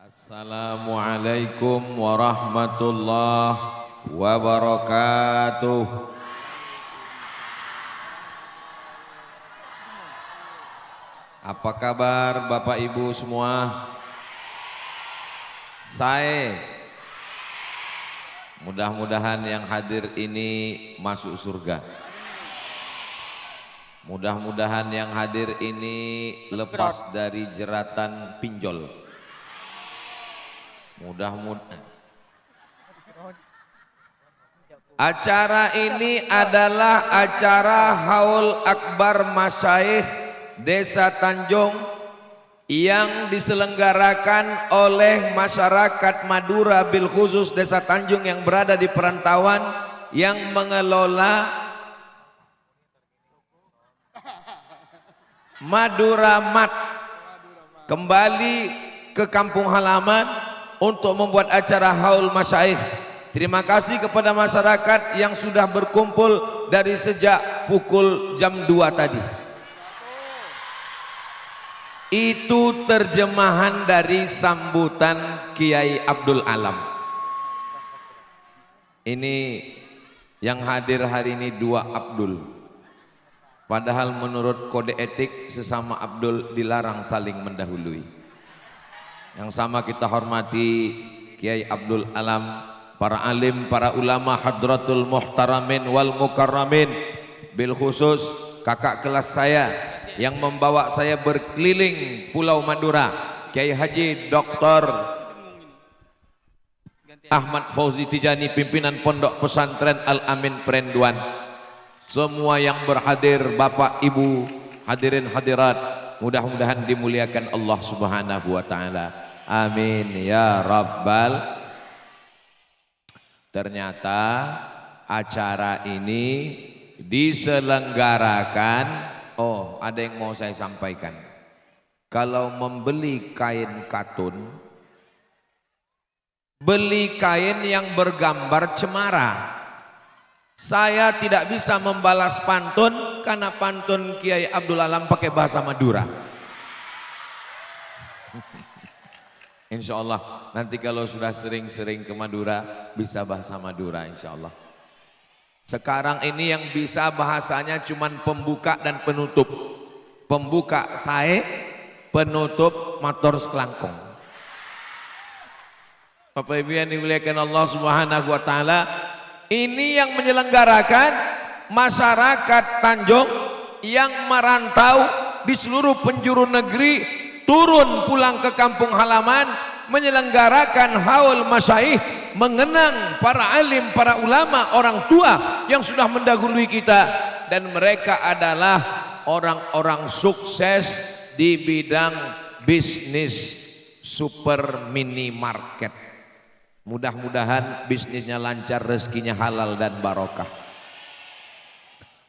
Assalamualaikum warahmatullahi wabarakatuh. Apa kabar Bapak Ibu semua? Saya mudah-mudahan yang hadir ini masuk surga. Mudah-mudahan yang hadir ini lepas dari jeratan pinjol. Mudah-mudahan acara ini adalah acara Haul Akbar Masyayikh Desa Tanjung yang diselenggarakan oleh masyarakat Madura bil khusus Desa Tanjung yang berada di perantauan, yang mengelola Madura Mat kembali ke kampung halaman untuk membuat acara Haul Masyayikh. Terima kasih kepada masyarakat yang sudah berkumpul dari sejak pukul jam 2 tadi. Itu terjemahan dari sambutan Kiai Abdul Alam. Ini yang hadir hari ini 2 Abdul. Padahal menurut kode etik sesama Abdul dilarang saling mendahului. Yang sama kita hormati Kiai Abdul Alam, para alim, para ulama, hadratul muhtaramin wal mukarramin, bil khusus kakak kelas saya yang membawa saya berkeliling Pulau Madura, Kiai Haji Dr. Ahmad Fauzi Tijani, pimpinan Pondok Pesantren Al-Amin Perenduan. Semua yang berhadir, Bapak Ibu, hadirin hadirat, mudah-mudahan dimuliakan Allah Subhanahu wa taala. Amin ya rabbal. Ternyata acara ini diselenggarakan, ada yang mau saya sampaikan. Kalau membeli kain katun, beli kain yang bergambar cemara. Saya tidak bisa membalas pantun karena pantun Kiai Abdul Alam pakai bahasa Madura. Insya Allah nanti kalau sudah sering-sering ke Madura bisa bahasa Madura insya Allah. Sekarang ini yang bisa bahasanya cuman pembuka dan penutup. Pembuka sae, penutup motor sekelangkong. Bapak Ibu yang dimuliakan Allah Subhanahu wa taala, ini yang menyelenggarakan masyarakat Tanjung yang merantau di seluruh penjuru negeri, turun pulang ke kampung halaman, menyelenggarakan Haul Masyayikh, mengenang para alim, para ulama, orang tua yang sudah mendahului kita, dan mereka adalah orang-orang sukses di bidang bisnis super minimarket. Mudah-mudahan bisnisnya lancar, rezekinya halal dan barokah.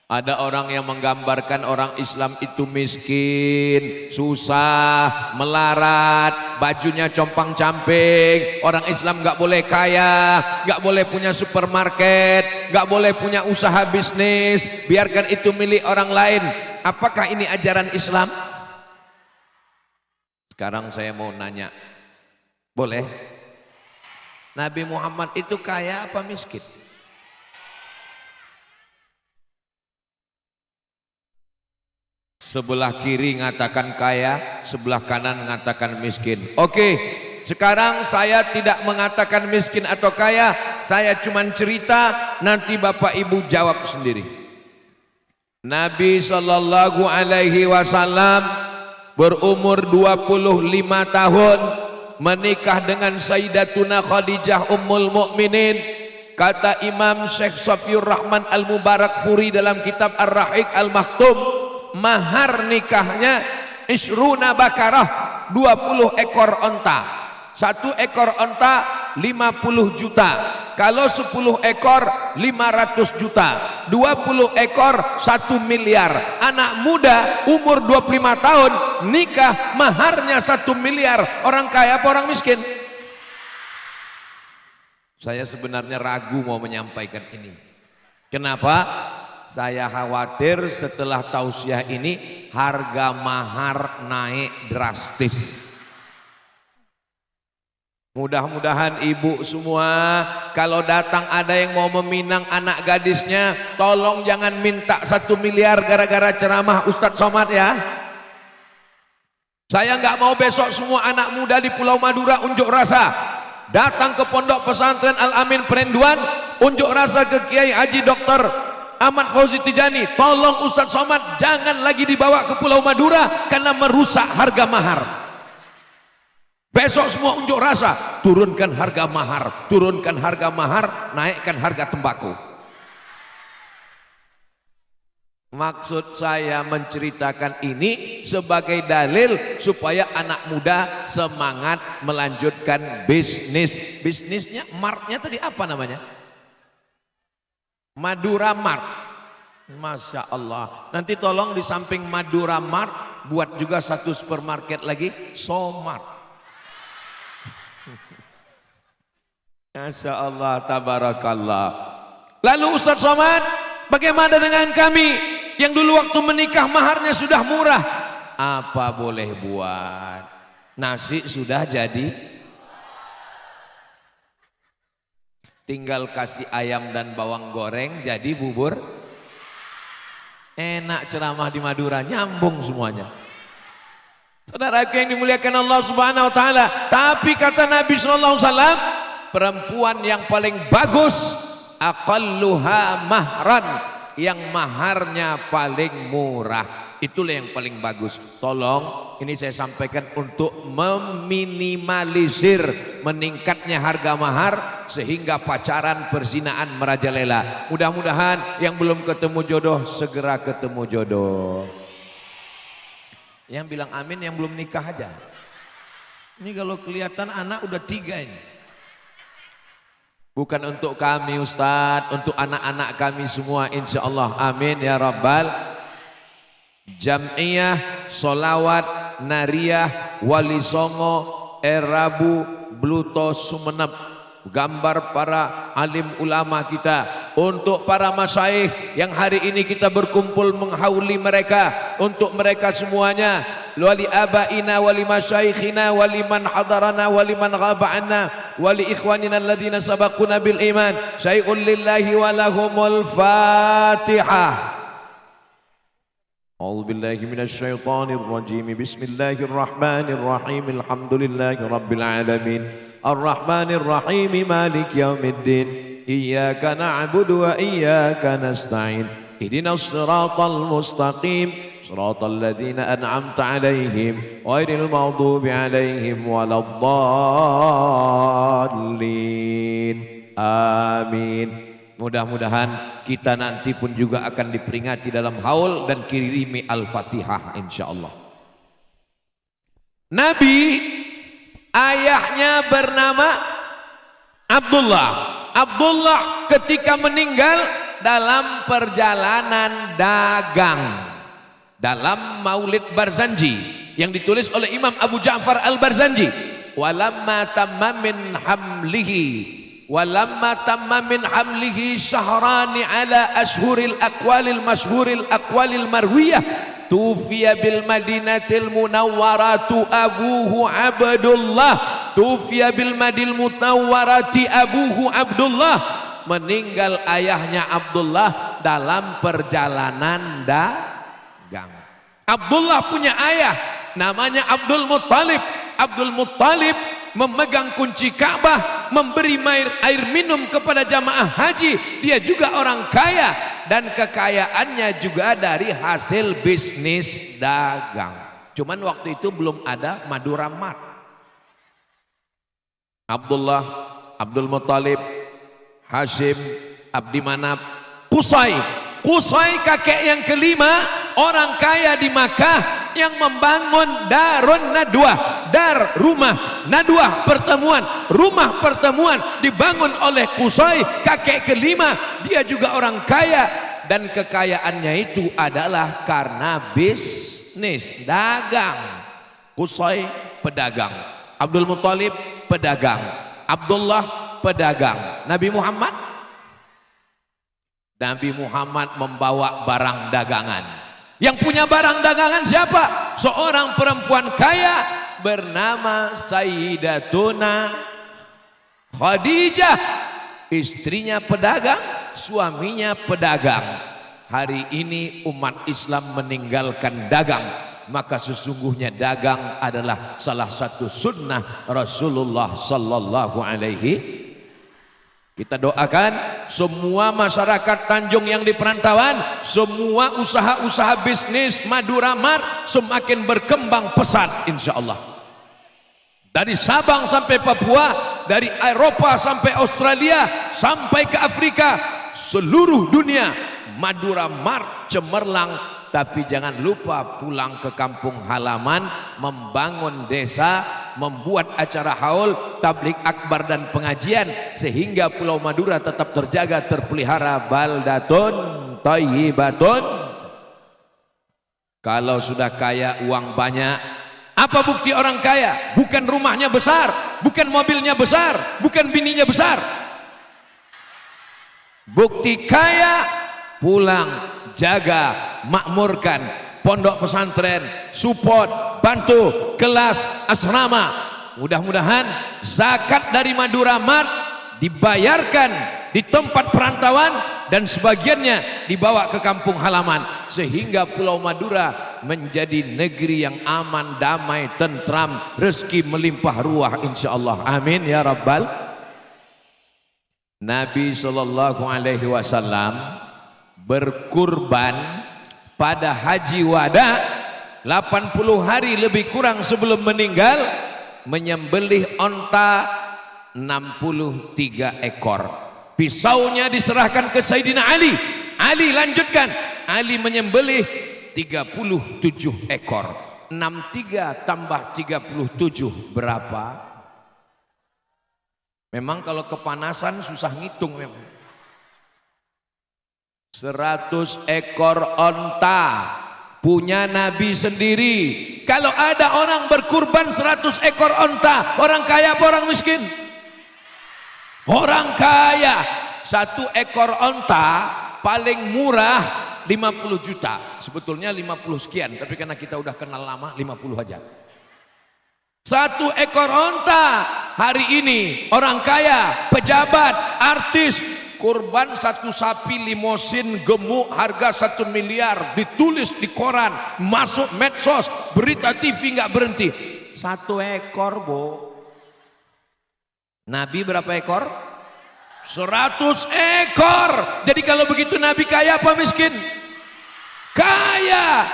Ada orang yang menggambarkan orang Islam itu miskin, susah, melarat, bajunya compang-camping. Orang Islam nggak boleh kaya, nggak boleh punya supermarket, nggak boleh punya usaha bisnis, biarkan itu milik orang lain. Apakah ini ajaran Islam? Sekarang saya mau nanya, boleh? Nabi Muhammad itu kaya apa miskin? Sebelah kiri ngatakan kaya, sebelah kanan ngatakan miskin. Oke, sekarang saya tidak mengatakan miskin atau kaya, saya cuma cerita, nanti Bapak Ibu jawab sendiri. Nabi Shallallahu Alaihi Wasallam berumur 25 tahun, menikah dengan Sayyidatuna Khadijah Ummul Mukminin. Kata Imam Syekh Safiur Rahman Al-Mubarakfuri dalam kitab Ar-Rahiq Al-Maktum, mahar nikahnya isruna bakarah, 20 ekor onta. 1 ekor onta 50 juta. Kalau 10 ekor 500 juta. 20 ekor 1 miliar. Anak muda umur 25 tahun nikah, maharnya 1 miliar. Orang kaya apa orang miskin? Saya sebenarnya ragu mau menyampaikan ini. Kenapa? Saya khawatir setelah tausiah ini harga mahar naik drastis. Mudah-mudahan ibu semua kalau datang ada yang mau meminang anak gadisnya, tolong jangan minta 1 miliar gara-gara ceramah Ustadz Somad ya. Saya nggak mau besok semua anak muda di Pulau Madura unjuk rasa datang ke Pondok Pesantren Al-Amin Perenduan, unjuk rasa ke Kiai Haji Dr. Ahmad Fauzi Tijani, tolong Ustadz Somad jangan lagi dibawa ke Pulau Madura karena merusak harga mahar. Besok semua unjuk rasa, turunkan harga mahar, turunkan harga mahar, naikkan harga tembakau. Maksud saya menceritakan ini sebagai dalil supaya anak muda semangat melanjutkan bisnis. Bisnisnya, martnya tadi apa namanya? Madura Mart. Masya Allah. Nanti tolong di samping Madura Mart buat juga satu supermarket lagi, Somart. Masya Allah, tabarakallah. Lalu Ustadz Somad, bagaimana dengan kami yang dulu waktu menikah maharnya sudah murah? Apa boleh buat? Nasi sudah jadi, tinggal kasih ayam dan bawang goreng jadi bubur. Enak ceramah di Madura, nyambung semuanya. Saudaraku yang dimuliakan Allah Subhanahu wa taala, tapi kata Nabi sallallahu alaihi wasallam, perempuan yang paling bagus aqalluha mahran, yang maharnya paling murah, itulah yang paling bagus. Tolong ini saya sampaikan untuk meminimalisir meningkatnya harga mahar sehingga pacaran perzinaan merajalela. Mudah-mudahan yang belum ketemu jodoh segera ketemu jodoh. Yang bilang amin yang belum nikah aja. Ini kalau kelihatan anak udah 3 ini. Bukan untuk kami Ustadz, untuk anak-anak kami semua insya Allah, amin ya rabbal. Jam'iyah Solawat Nariyah Wali Songo Erabu Bluto Sumeneb, gambar para alim ulama kita, untuk para masyaikh yang hari ini kita berkumpul menghauli mereka, untuk mereka semuanya, wali abaina wali masyaikhina wali man hadarana wali man ghaba'ana wali ikhwanina alladhina sabaquna bil iman, syai'un lillahi walahumul fatihah. A'udzu billahi minasy syaithanir rajim. Bismillahirrahmanirrahim. Alhamdulillahi rabbil alamin. Ar-Rahmanir Rahim. Maliki yaumiddin. Iyyaka na'budu wa iyyaka nasta'in. Ihdinas siratal mustaqim. Siratal ladzina an'amta 'alaihim ghairil maghdubi 'alaihim waladdallin. Amin. Mudah-mudahan kita nanti pun juga akan diperingati dalam haul dan kirimi Al-Fatihah insyaallah. Nabi ayahnya bernama Abdullah. Abdullah ketika meninggal dalam perjalanan dagang, dalam Maulid Barzanji yang ditulis oleh Imam Abu Ja'far Al-Barzanji, walamma tamma min hamlihi walamma tamma min hamlihi syahrani ala ashhuril aqwalil mashhuril aqwalil marwiyah tufiya bil madinatil munawwaratu abuhu Abdullah, tufiya bil madil munawwarati abuhu Abdullah, meninggal ayahnya Abdullah dalam perjalanan dagang. Abdullah punya ayah namanya Abdul Muttalib. Abdul Muttalib memegang kunci Ka'bah, memberi air minum kepada jamaah haji. Dia juga orang kaya dan kekayaannya juga dari hasil bisnis dagang. Cuman waktu itu belum ada Madura Mart. Abdullah, Abdul Muttalib, Hashim, Abdi Manaf, Qusay. Qusay kakek yang kelima, orang kaya di Makkah yang membangun Darun Nadwah, dar rumah, Nadwah pertemuan, rumah pertemuan dibangun oleh Qusay, kakek kelima. Dia juga orang kaya dan kekayaannya itu adalah karena bisnis dagang. Qusay pedagang, Abdul Muttalib pedagang, Abdullah pedagang. Nabi Muhammad membawa barang dagangan. Yang punya barang dagangan siapa? Seorang perempuan kaya bernama Sayyidatuna Khadijah istrinya pedagang, suaminya pedagang. Hari ini umat Islam meninggalkan dagang, maka sesungguhnya dagang adalah salah satu sunnah Rasulullah sallallahu alaihi. Kita doakan semua masyarakat Tanjung yang di perantauan, semua usaha-usaha bisnis Madura Mart semakin berkembang pesat insya Allah. Dari Sabang sampai Papua, dari Eropa sampai Australia, sampai ke Afrika, seluruh dunia Madura Mart cemerlang. Tapi jangan lupa pulang ke kampung halaman, membangun desa, membuat acara haul, tablik akbar dan pengajian, sehingga Pulau Madura tetap terjaga, terpelihara. Baldatun thayyibatun. Kalau sudah kaya, uang banyak, apa bukti orang kaya? Bukan rumahnya besar, bukan mobilnya besar, bukan bininya besar. Bukti kaya, pulang, jaga, makmurkan pondok pesantren, support, bantu kelas asrama. Mudah-mudahan zakat dari Madura Mart dibayarkan di tempat perantauan dan sebagiannya dibawa ke kampung halaman, sehingga Pulau Madura menjadi negeri yang aman, damai, tentram, rezeki melimpah ruah insyaallah. Amin ya rabbal. Nabi sallallahu alaihi wasallam berkurban pada haji wada 80 hari lebih kurang sebelum meninggal, menyembelih onta 63 ekor. Pisaunya diserahkan ke Sayyidina Ali. Ali lanjutkan, Ali menyembelih 37 ekor. 63 tambah 37 berapa? Memang kalau kepanasan susah ngitung memang. 100 ekor onta punya Nabi sendiri. Kalau ada orang berkurban 100 ekor onta, orang kaya apa orang miskin? Orang kaya. 1 ekor onta paling murah 50 juta. Sebetulnya 50 sekian, tapi karena kita udah kenal lama 50 aja. 1 ekor onta hari ini orang kaya, pejabat, artis kurban 1 sapi limosin gemuk harga 1 miliar, ditulis di koran, masuk medsos, berita TV nggak berhenti. 1 ekor, Bu. Nabi berapa ekor? 100 ekor. Jadi kalau begitu Nabi kaya apa miskin? Kaya.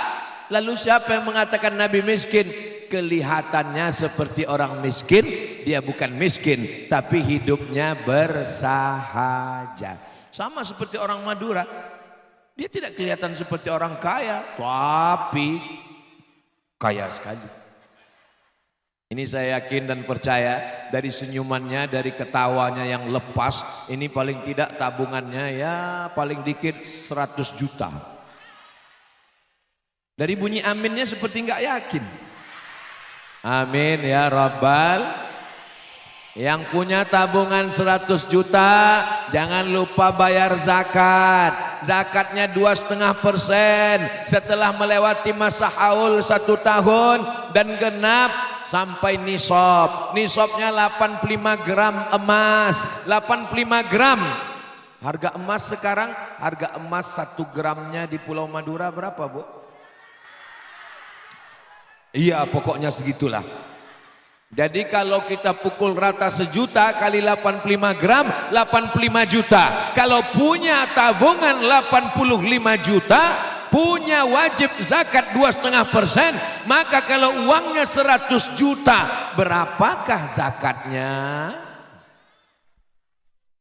Lalu siapa yang mengatakan Nabi miskin? Kelihatannya seperti orang miskin, dia bukan miskin, tapi hidupnya bersahaja. Sama seperti orang Madura, dia tidak kelihatan seperti orang kaya, tapi kaya sekali. Ini saya yakin dan percaya dari senyumannya, dari ketawanya yang lepas, ini paling tidak tabungannya ya paling dikit 100 juta. Dari bunyi aminnya seperti nggak yakin. Amin ya rabbal. Yang punya tabungan 100 juta jangan lupa bayar zakat. Zakatnya 2,5% setelah melewati masa haul 1 tahun dan genap sampai nisab. Nisabnya 85 gram emas. 85 gram. Harga emas sekarang, harga emas 1 gramnya di Pulau Madura berapa, Bu? Iya, pokoknya segitulah. Jadi kalau kita pukul rata 1 juta kali 85 gram, 85 juta. Kalau punya tabungan 85 juta, punya wajib zakat 2,5%, maka kalau uangnya 100 juta, berapakah zakatnya?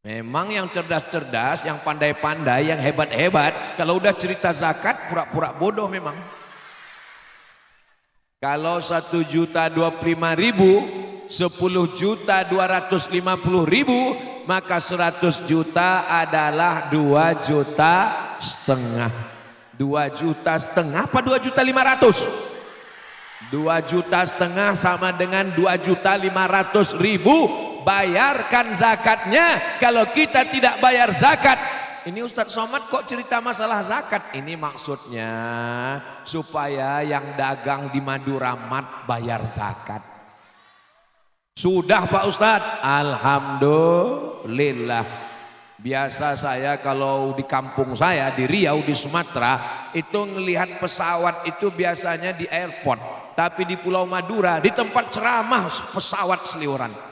Memang yang cerdas-cerdas, yang pandai-pandai, yang hebat-hebat, kalau udah cerita zakat pura-pura bodoh memang. Kalau 1.025.000, 10.250.000, maka 100 juta adalah 2,5 juta. 2,5 juta apa 2.500.000? 2,5 juta sama dengan 2.500.000. Bayarkan zakatnya. Kalau kita tidak bayar zakat, ini Ustadz Somad kok cerita masalah zakat? Ini maksudnya supaya yang dagang di Madura Mart bayar zakat. Sudah Pak Ustadz? Alhamdulillah. Biasa saya kalau di kampung saya di Riau di Sumatera itu ngelihat pesawat itu biasanya di airport, tapi di Pulau Madura di tempat ceramah pesawat seliweran.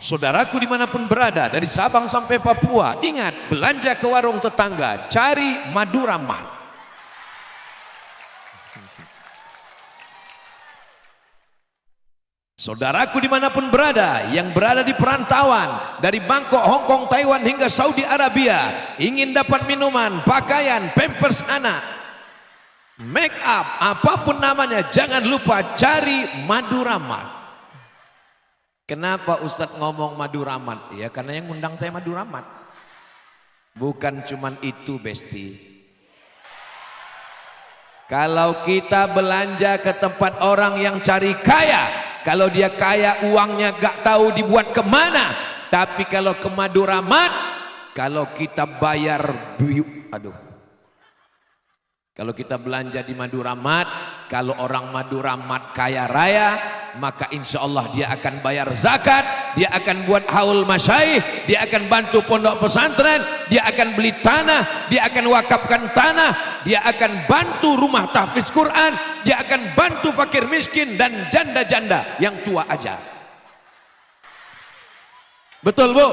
Saudaraku dimanapun berada, dari Sabang sampai Papua, ingat, belanja ke warung tetangga, cari Madura Mart. Saudaraku dimanapun berada, yang berada di perantauan, dari Bangkok, Hong Kong, Taiwan hingga Saudi Arabia, ingin dapat minuman, pakaian, pampers anak, make up, apapun namanya, jangan lupa cari Madura Mart. Kenapa Ustadz ngomong Madura Mart? Ya karena yang ngundang saya Madura Mart. Bukan cuman itu Besti. Kalau kita belanja ke tempat orang yang cari kaya, kalau dia kaya uangnya gak tahu dibuat kemana. Tapi kalau ke Madura Mart, kalau kita bayar kalau kita belanja di Madura Mart, kalau orang Madura Mart kaya raya, maka insya Allah dia akan bayar zakat, dia akan buat haul masyaikh, dia akan bantu pondok pesantren, dia akan beli tanah, dia akan wakafkan tanah, dia akan bantu rumah tahfiz Quran, dia akan bantu fakir miskin dan janda-janda yang tua aja. Betul Bu?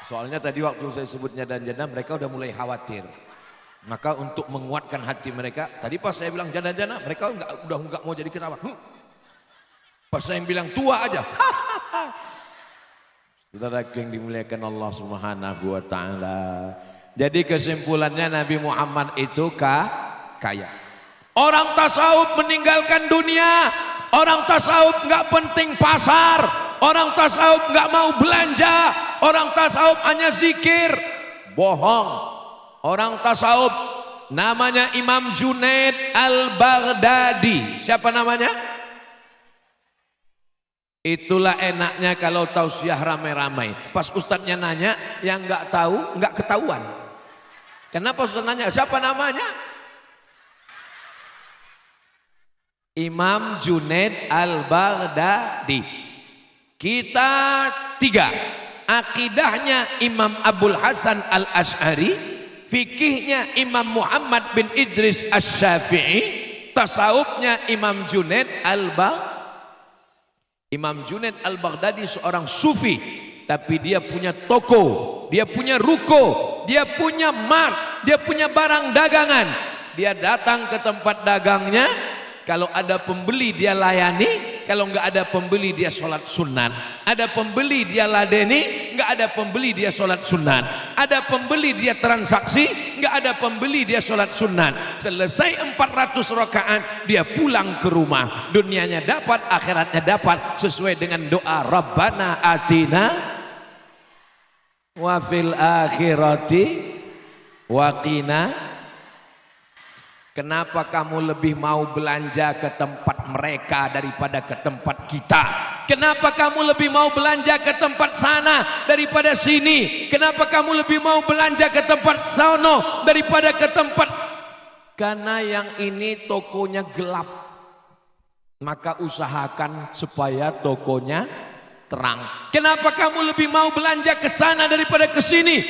Soalnya tadi waktu saya sebutnya janda-janda, mereka udah mulai khawatir. Maka untuk menguatkan hati mereka, tadi pas saya bilang janda-janda, mereka udah nggak mau jadi kenapa? Pas saya bilang tua aja. Saudara yang dimuliakan Allah Subhanahu wa taala. Jadi kesimpulannya Nabi Muhammad itu kaya. Orang tasawuf meninggalkan dunia, orang tasawuf nggak penting pasar, orang tasawuf nggak mau belanja, orang tasawuf hanya zikir. Bohong. Orang tasawuf namanya Imam Junaid Al-Baghdadi. Siapa namanya? Itulah enaknya kalau tausiah ramai-ramai. Pas ustadznya nanya, yang nggak tahu nggak ketahuan. Kenapa ustadz nanya? Siapa namanya? Imam Junaid Al-Baghdadi. Kita tiga. Akidahnya Imam Abul Hasan Al-Ash'ari, fikihnya Imam Muhammad bin Idris Asy-Syafi'i, tasawufnya Imam Junaid Imam Junaid Al-Baghdadi seorang sufi, tapi dia punya toko, dia punya ruko, dia punya mart, dia punya barang dagangan. Dia datang ke tempat dagangnya, kalau ada pembeli dia layani, kalau nggak ada pembeli dia sholat sunat. Ada pembeli dia ladeni, nggak ada pembeli dia sholat sunat. Ada pembeli dia transaksi, nggak ada pembeli dia sholat sunat. Selesai 400 rakaat dia pulang ke rumah. Dunianya dapat, akhiratnya dapat, sesuai dengan doa Rabbana atina wa fil akhirati wa qina. Kenapa kamu lebih mau belanja ke tempat mereka daripada ke tempat kita? Kenapa kamu lebih mau belanja ke tempat sana daripada sini? Kenapa kamu lebih mau belanja ke tempat sono daripada ke tempat? Karena yang ini tokonya gelap. Maka usahakan supaya tokonya terang. Kenapa kamu lebih mau belanja ke sana daripada ke sini?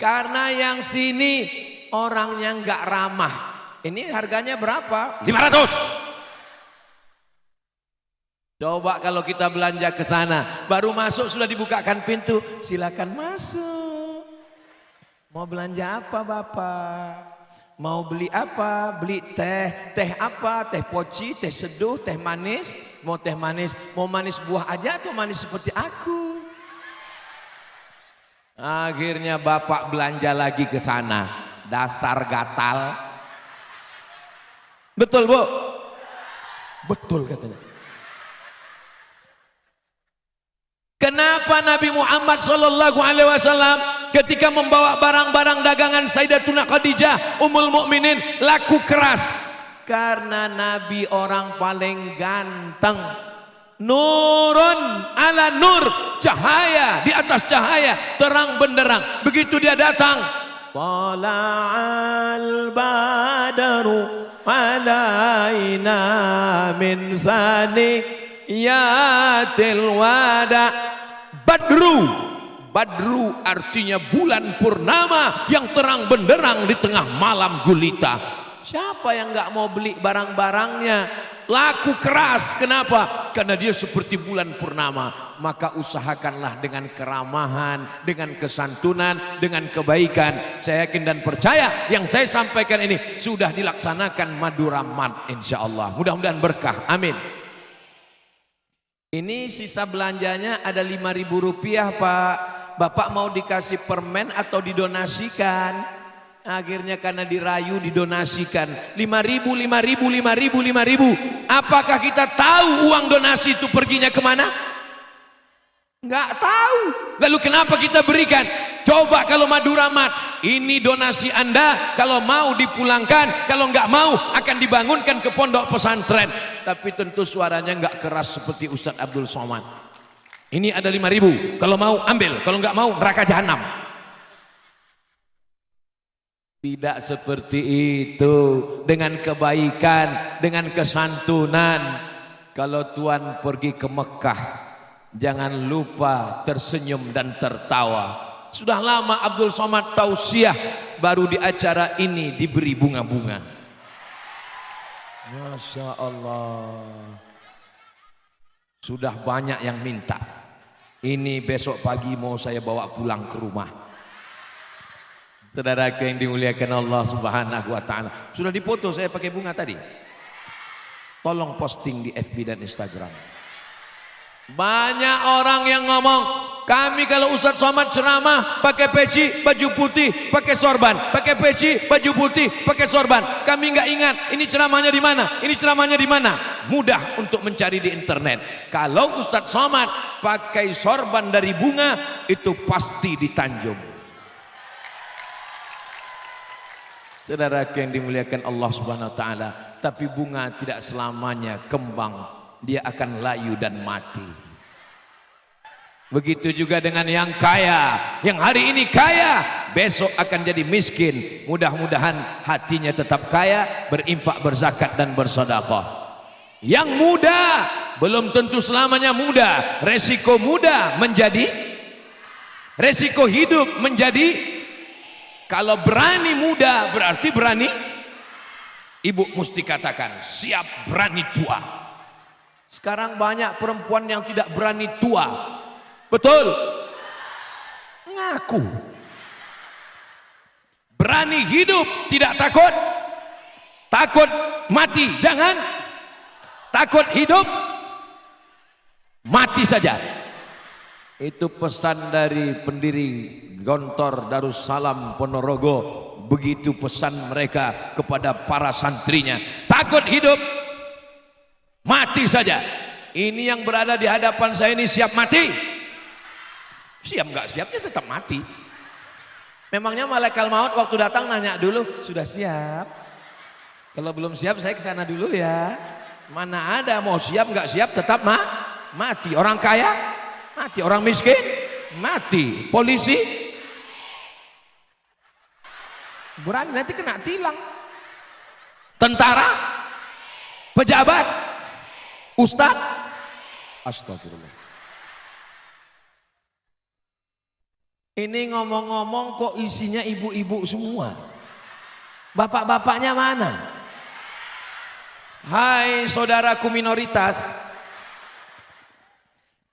Karena yang sini orangnya nggak ramah. Ini harganya berapa? 500. Coba kalau kita belanja ke sana, baru masuk sudah dibukakan pintu, silakan masuk. Mau belanja apa Bapak? Mau beli apa? Beli teh. Teh apa? Teh poci, teh seduh, teh manis. Mau teh manis, mau manis buah aja atau manis seperti aku? Akhirnya bapak belanja lagi ke sana. Dasar gatal. Betul, Bu? Betul katanya. Kenapa Nabi Muhammad sallallahu alaihi wasallam ketika membawa barang-barang dagangan Sayyidatuna Khadijah Ummul Mukminin laku keras? Karena Nabi orang paling ganteng. Nurun ala nur, cahaya di atas cahaya, terang benderang. Begitu dia datang, tala'al badaru alaina min saniyatil wada. Badru artinya bulan purnama yang terang benderang di tengah malam gulita. Siapa yang nggak mau beli barang-barangnya? Laku keras. Kenapa? Karena dia seperti bulan purnama. Maka usahakanlah dengan keramahan, dengan kesantunan, dengan kebaikan. Saya yakin dan percaya yang saya sampaikan ini sudah dilaksanakan Madura Mart, insya Allah. Mudah-mudahan berkah. Amin. Ini sisa belanjanya ada 5.000 rupiah, Pak. Bapak mau dikasih permen atau didonasikan? Akhirnya karena dirayu didonasikan. 5.000, 5.000, 5.000, 5.000. Apakah kita tahu uang donasi itu perginya kemana? Nggak tahu. Lalu kenapa kita berikan? Coba kalau Madura Mart, ini donasi Anda, kalau mau dipulangkan, kalau nggak mau akan dibangunkan ke pondok pesantren. Tapi tentu suaranya nggak keras seperti Ustadz Abdul Somad. Ini ada 5.000, kalau mau ambil, kalau nggak mau neraka jahanam. Tidak seperti itu. Dengan kebaikan, dengan kesantunan. Kalau Tuhan pergi ke Mekah, jangan lupa tersenyum dan tertawa. Sudah lama Abdul Somad tausiah, baru di acara ini diberi bunga-bunga. Masya Allah. Sudah banyak yang minta. Ini besok pagi mau saya bawa pulang ke rumah. Saudaraku yang dimuliakan Allah Subhanahu wa ta'ala. Sudah dipoto saya pakai bunga tadi. Tolong posting di FB dan Instagram. Banyak orang yang ngomong, kami kalau Ustadz Somad ceramah pakai peci, baju putih, pakai sorban, pakai peci, baju putih, pakai sorban. Kami nggak ingat ini ceramahnya di mana, ini ceramahnya di mana. Mudah untuk mencari di internet. Kalau Ustadz Somad pakai sorban dari bunga, itu pasti di Tanjung. Saudara yang dimuliakan Allah Subhanahu wa taala, tapi bunga tidak selamanya kembang. Dia akan layu dan mati. Begitu juga dengan yang kaya, yang hari ini kaya, besok akan jadi miskin. Mudah-mudahan hatinya tetap kaya, berinfak, berzakat dan bersedekah. Yang muda belum tentu selamanya muda. Resiko muda menjadi resiko hidup menjadi, kalau berani muda berarti berani. Ibu mesti katakan siap berani tua. Sekarang banyak perempuan yang tidak berani tua. Betul? Ngaku. Berani hidup, tidak takut. Takut mati, jangan. Takut hidup, mati saja. Itu pesan dari pendiri Gontor Darussalam Ponorogo. Begitu pesan mereka kepada para santrinya. Takut hidup, mati saja. Ini yang berada di hadapan saya ini siap mati? Siap nggak siapnya tetap mati. Memangnya malaikat maut waktu datang nanya dulu, sudah siap? Kalau belum siap saya kesana dulu ya. Mana ada mau siap nggak siap tetap mati. Orang kaya mati, orang miskin mati, polisi berani nanti kena tilang, tentara, pejabat, ustadz, astagfirullah. Ini ngomong-ngomong kok isinya ibu-ibu semua, bapak-bapaknya mana? Hai saudaraku minoritas,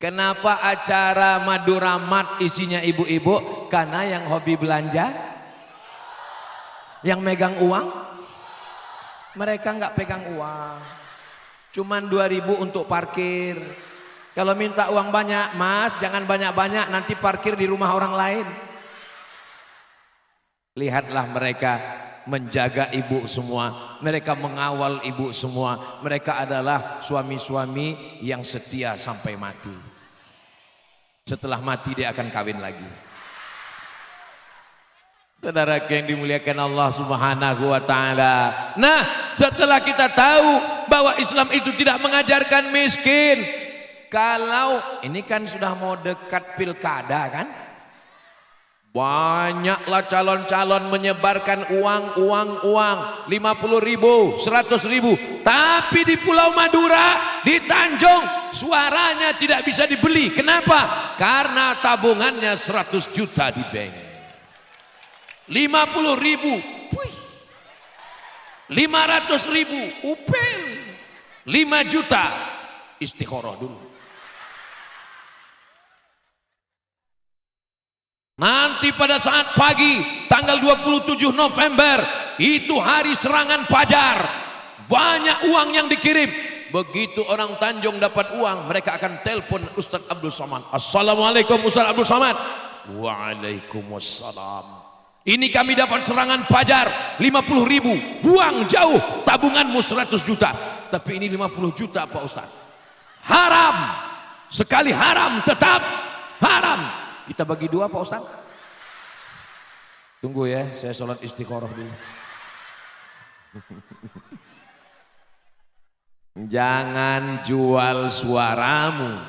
kenapa acara Madura Mart isinya ibu-ibu? Karena yang hobi belanja Yang megang uang? Mereka nggak pegang uang. Cuman 2.000 untuk parkir. Kalau minta uang banyak, Mas, jangan banyak-banyak, nanti parkir di rumah orang lain. Lihatlah mereka menjaga ibu semua, mereka mengawal ibu semua, mereka adalah suami-suami yang setia sampai mati. Setelah mati dia akan kawin lagi. Saudara yang dimuliakan Allah Subhanahu wa taala. Nah, setelah kita tahu bahwa Islam itu tidak mengajarkan miskin, kalau ini kan sudah mau dekat pilkada kan? Banyaklah calon-calon menyebarkan uang 50.000, 100.000. Tapi di Pulau Madura, di Tanjung, suaranya tidak bisa dibeli. Kenapa? Karena tabungannya 100 juta di bank. 50.000, 500.000, upel. 5 juta, istikharah dulu. Nanti pada saat pagi tanggal 27 November itu hari serangan fajar, banyak uang yang dikirim. Begitu orang Tanjung dapat uang, mereka akan telepon Ustadz Abdul Somad. Assalamualaikum Ustadz Abdul Somad. Waalaikumsalam. Ini kami dapat serangan fajar 50.000, buang jauh, tabunganmu 100 juta. Tapi ini 50 juta Pak Ustadz. Haram, sekali haram tetap haram. Kita bagi 2 Pak Ustaz. Tunggu ya, saya sholat istikharah dulu. Jangan jual suaramu,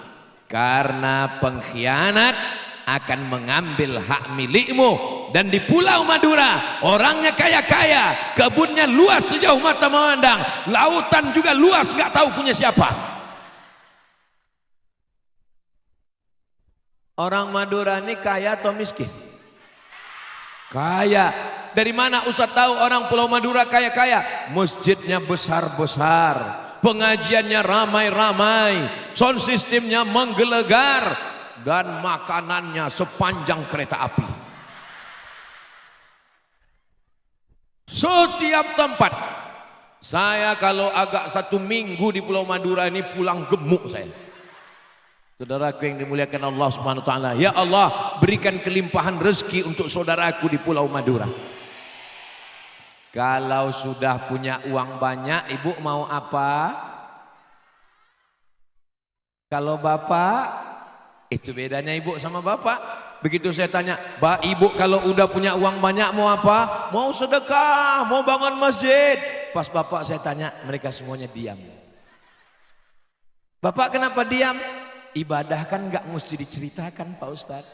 karena pengkhianat akan mengambil hak milikmu. Dan di Pulau Madura orangnya kaya-kaya, kebunnya luas sejauh mata memandang, lautan juga luas, nggak tahu punya siapa. Orang Madura ini kaya atau miskin? Kaya. Dari mana Ustaz tahu orang Pulau Madura kaya-kaya? Masjidnya besar-besar, pengajiannya ramai-ramai, sound systemnya menggelegar, dan makanannya sepanjang kereta api. Setiap tempat. Saya kalau agak 1 minggu di Pulau Madura ini pulang gemuk saya. Saudaraku yang dimuliakan Allah Subhanahu wa taala, ya Allah, berikan kelimpahan rezeki untuk saudaraku di Pulau Madura. Kalau sudah punya uang banyak, ibu mau apa? Kalau bapak, itu bedanya ibu sama bapak. Begitu saya tanya, ibu kalau udah punya uang banyak mau apa? Mau sedekah, mau bangun masjid. Pas bapak saya tanya, mereka semuanya diam. Bapak kenapa diam? Ibadah kan nggak mesti diceritakan Pak Ustadz.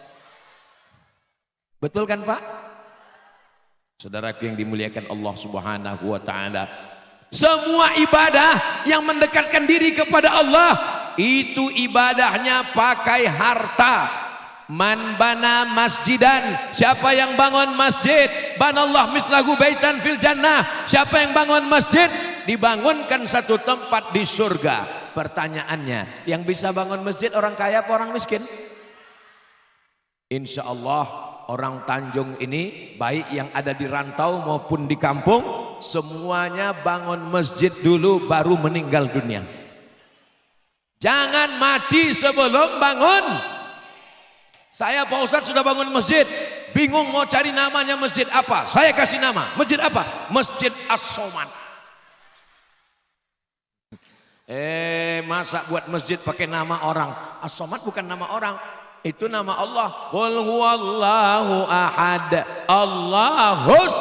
Betul kan Pak? Saudaraku yang dimuliakan Allah Subhanahu wa taala, semua ibadah yang mendekatkan diri kepada Allah itu ibadahnya pakai harta. Man bana masjidan, siapa yang bangun masjid, banallah mislahu baitan fil jannah. Siapa yang bangun masjid, dibangunkan satu tempat di surga. Pertanyaannya, yang bisa bangun masjid orang kaya apa orang miskin? Insya Allah orang Tanjung ini, baik yang ada di rantau maupun di kampung, semuanya bangun masjid dulu baru meninggal dunia. Jangan mati sebelum bangun. Saya Pak Ustadz sudah bangun masjid, bingung mau cari namanya masjid apa. Saya kasih nama, masjid apa? Masjid As-Somad. Masa buat masjid pakai nama orang? As-Somad bukan nama orang, itu nama Allah. Qul huwallahu ahad, Allahus.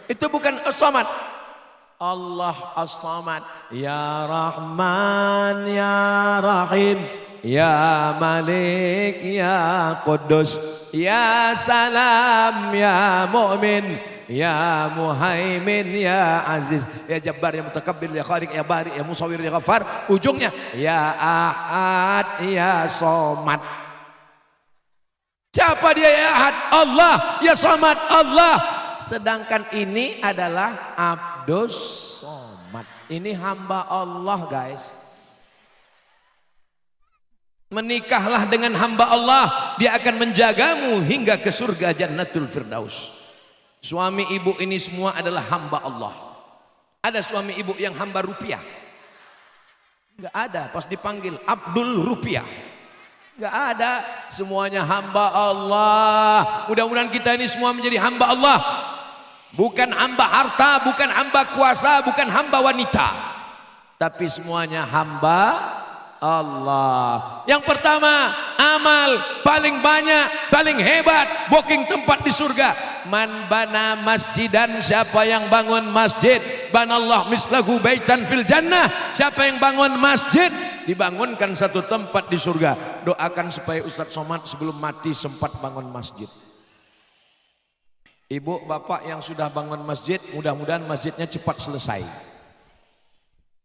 Itu bukan As-Somad. Allah As-Samad, Ya Rahman Ya Rahim, Ya Malik Ya Quddus, Ya Salam Ya Mu'min, Ya Muhaimin Ya Aziz, Ya Jabbar Ya Mutakabbir Ya Khaliq Ya Bari Ya Musawwir Ya Ghaffar. Ujungnya Ya Ahad Ya Somad. Siapa dia Ya Ahad? Allah. Ya Somad? Allah. Sedangkan ini adalah Abdus Somad. Ini hamba Allah guys. Menikahlah dengan hamba Allah, dia akan menjagamu hingga ke surga Jannatul Firdaus. Suami ibu ini semua adalah hamba Allah. Ada suami ibu yang hamba rupiah? Enggak ada. Pas dipanggil Abdul Rupiah, enggak ada. Semuanya hamba Allah. Mudah-mudahan kita ini semua menjadi hamba Allah, bukan hamba harta, bukan hamba kuasa, bukan hamba wanita, tapi semuanya hamba Allah. Yang pertama, amal paling banyak, paling hebat, booking tempat di surga. Man bana masjidan, siapa yang bangun masjid, banallah mislahu baitan fil jannah. Siapa yang bangun masjid, dibangunkan satu tempat di surga. Doakan supaya Ustadz Somad sebelum mati sempat bangun masjid. Ibu bapak yang sudah bangun masjid, mudah-mudahan masjidnya cepat selesai.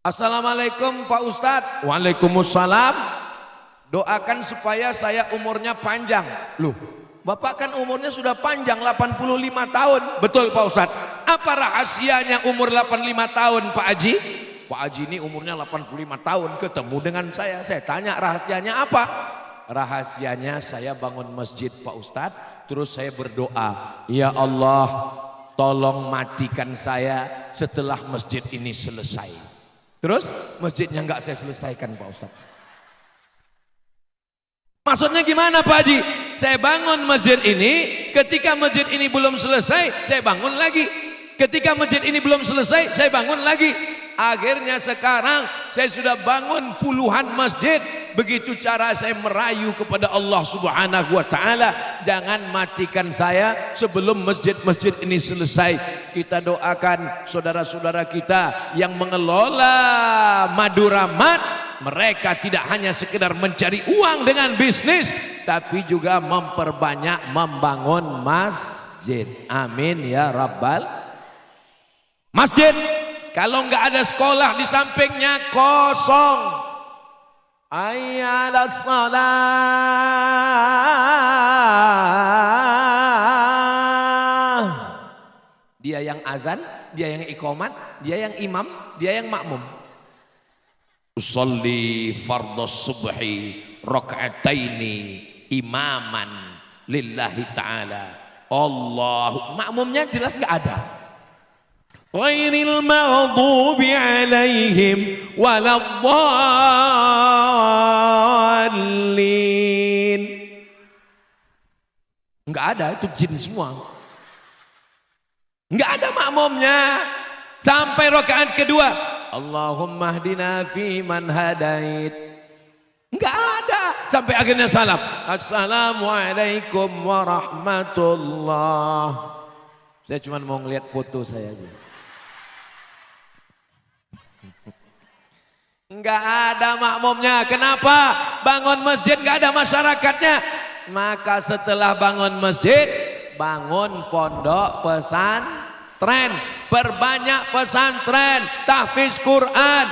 Assalamualaikum Pak Ustadz. Waalaikumsalam. Doakan supaya saya umurnya panjang. Loh, bapak kan umurnya sudah panjang, 85 tahun. Betul Pak Ustadz. Apa rahasianya umur 85 tahun Pak Haji? Pak Haji ini umurnya 85 tahun ketemu dengan saya. Saya tanya rahasianya apa? Rahasianya saya bangun masjid Pak Ustadz, terus saya berdoa, ya Allah tolong matikan saya setelah masjid ini selesai. Terus masjidnya enggak saya selesaikan Pak Ustadz. Maksudnya gimana Pak Haji? Saya bangun masjid ini, ketika masjid ini belum selesai, saya bangun lagi. Ketika masjid ini belum selesai, saya bangun lagi. Akhirnya sekarang saya sudah bangun puluhan masjid. Begitu cara saya merayu kepada Allah Subhanahu wa taala, jangan matikan saya sebelum masjid-masjid ini selesai. Kita doakan saudara-saudara kita yang mengelola Madura Mat, mereka tidak hanya sekedar mencari uang dengan bisnis, tapi juga memperbanyak membangun masjid. Amin ya rabbal. Masjid kalau nggak ada sekolah di sampingnya kosong. Ayyalah salah. Dia yang azan, dia yang iqamat, dia yang imam, dia yang makmum. Usolli fardhus subhi raka'ataini imaman lillahi ta'ala. Allah, makmumnya jelas nggak ada. Ghairil maghdubi alaihim waladdallin. Enggak ada, itu jin semua. Enggak ada makmumnya. Sampai rakaat kedua, Allahumma hdina fi man hadait. Enggak ada. Sampai akhirnya salam. Assalamualaikum warahmatullah. Saya cuma mau ngeliat foto saya aja. Enggak ada makmumnya. Kenapa? Bangun masjid enggak ada masyarakatnya. Maka setelah bangun masjid, bangun pondok pesantren, perbanyak pesantren, tahfiz Quran.